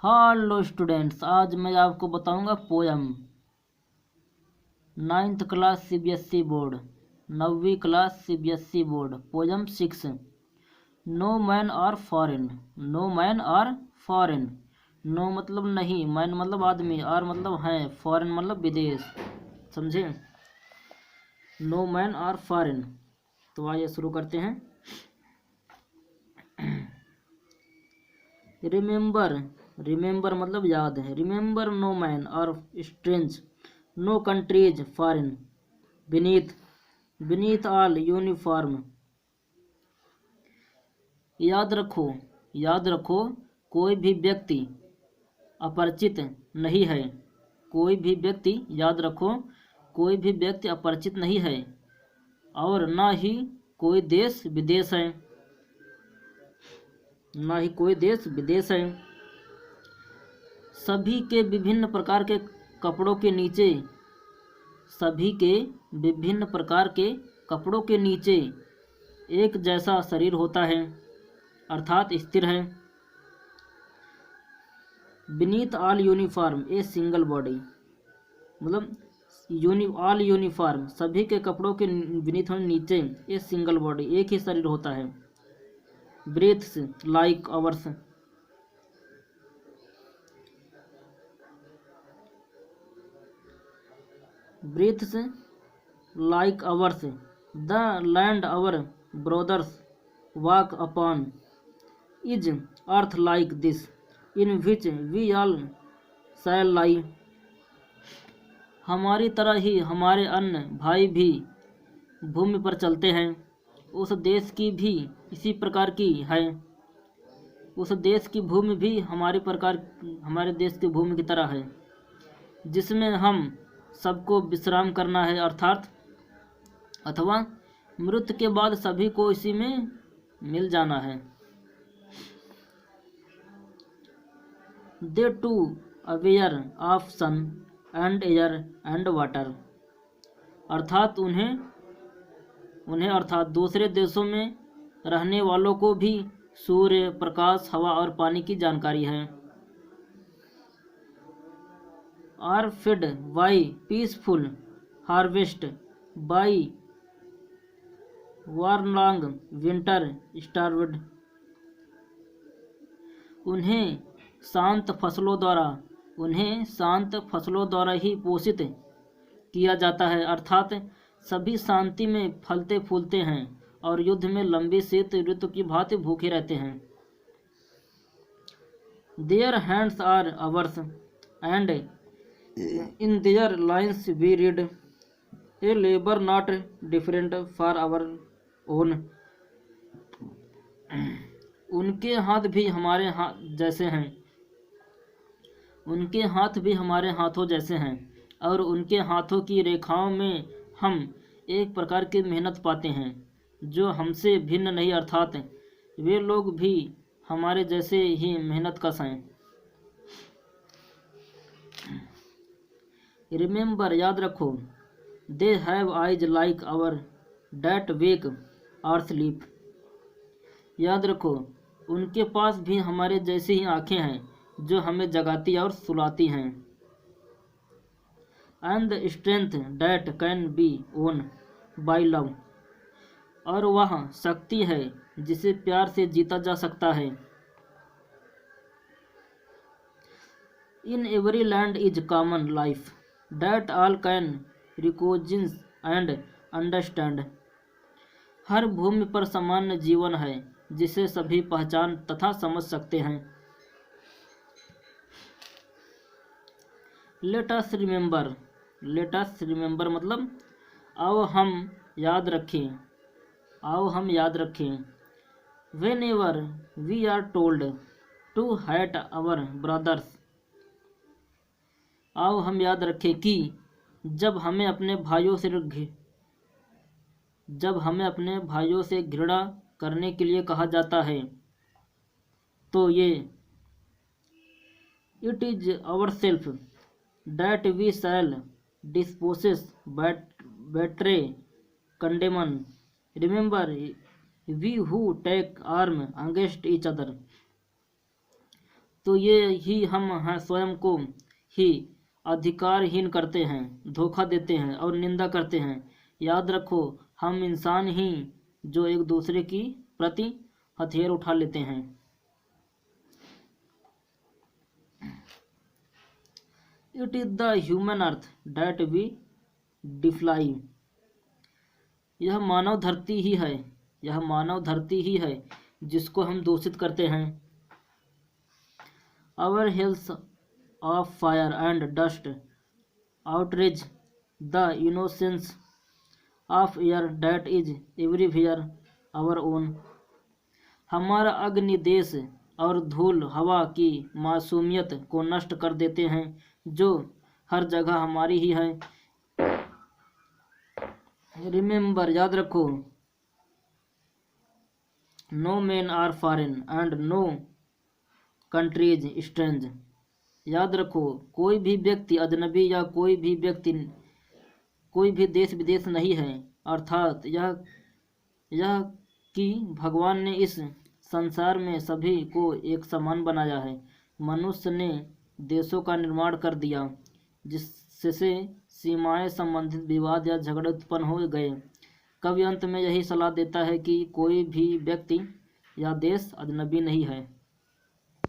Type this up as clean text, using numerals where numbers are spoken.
Hello students, आज मैं आपको बताऊंगा poem. 9th class CBSE board, 9वीं class CBSE board. Poem 6। No man are foreign. No man are foreign. No मतलब नहीं, मैन मतलब आदमी, आर मतलब है, फॉरेन मतलब विदेश। समझे? No man are foreign. तो आइए शुरू करते हैं। रिमेंबर। रिमेंबर मतलब याद है। रिमेंबर नो मैन और strange, no countries foreign, beneath, beneath all uniform. याद रखो, याद रखो, कोई भी व्यक्ति अपरिचित नहीं है। कोई भी व्यक्ति, याद रखो, कोई भी व्यक्ति अपरिचित नहीं है और ना ही कोई देश विदेश है। ना ही कोई देश विदेश है। सभी के विभिन्न प्रकार के कपड़ों के नीचे, सभी के विभिन्न प्रकार के कपड़ों के नीचे एक जैसा शरीर होता है, अर्थात स्थिर है। Beneath all uniform a single body, मतलब ऑल यूनिफॉर्म, सभी के कपड़ों के बीनीथ नीचे ए सिंगल बॉडी, एक ही शरीर होता है। Breathes like ours, breathes like ours, the land our brothers walk upon is earth like this, in which we all shall lie। हमारी तरह ही हमारे अन्य भाई भी भूमि पर चलते हैं। उस देश की भी इसी प्रकार की है। उस देश की भूमि भी हमारे देश की भूमि की तरह है, जिसमें हम सबको विश्राम करना है, अर्थात अथवा मृत्यु के बाद सभी को इसी में मिल जाना है। They too aware of sun and air and water, अर्थात उन्हें अर्थात दूसरे देशों में रहने वालों को भी सूर्य, प्रकाश, हवा और पानी की जानकारी है। Are fed by peaceful harvest, by war long winter starved, उन्हें शांत फसलों द्वारा ही पोषित किया जाता है, अर्थात सभी शांति में फलते फूलते हैं और युद्ध में लंबी शीत ऋतु की भांति भूखे रहते हैं। Their hands are ours and in their lines we read, a labour not different for our own. उनके हाथ भी हमारे हाथ जैसे हैं, उनके हाथ भी हमारे हाथों जैसे हैं और उनके हाथों की रेखाओं में हम एक प्रकार की मेहनत पाते हैं जो हमसे भिन्न नहीं, अर्थात वे लोग भी हमारे जैसे ही मेहनतकश हैं। रिमेंबर, याद रखो, they have eyes like our that wake or sleep, याद रखो, उनके पास भी हमारे जैसी ही आंखें हैं जो हमें जगाती और सुलाती हैं। And the strength that can be own by love, और वह शक्ति है जिसे प्यार से जीता जा सकता है। In every land is common life that all can recognise and understand, हर भूमि पर सामान्य जीवन है जिसे सभी पहचान तथा समझ सकते हैं। Let us remember, let us remember मतलब आओ हम याद रखें, आओ हम याद रखें। Whenever we are told to hate our brothers, आओ हम याद रखें कि जब हमें अपने भाइयों से घृणा करने के लिए कहा जाता है तो ये it is our self that we shall dispossess betray condemn, remember we who take arm against each other, तो ये ही हम हैं स्वयं को ही अधिकारहीन करते हैं, धोखा देते हैं और निंदा करते हैं। याद रखो, हम इंसान ही जो एक दूसरे की प्रति हथियार उठा लेते हैं। It is the human earth that we defile. यह मानव धरती ही है, यह मानव धरती ही है जिसको हम दूषित करते हैं। Our hills of fire and dust outreach the innocence of air that is everywhere our own. हमारा अग्नि देश और धूल हवा की मासूमियत को नष्ट कर देते हैं जो हर जगह हमारी ही है। रिमेंबर, याद रखो, no man are foreign and no countries strange. याद रखो, कोई भी व्यक्ति अजनबी या कोई भी देश विदेश नहीं है। अर्थात यह कि भगवान ने इस संसार में सभी को एक समान बनाया है। मनुष्य ने देशों का निर्माण कर दिया जिससे सीमाएं संबंधित विवाद या झगड़े उत्पन्न हो गए। कवि अंत में यही सलाह देता है कि कोई भी व्यक्ति या देश अजनबी नहीं है।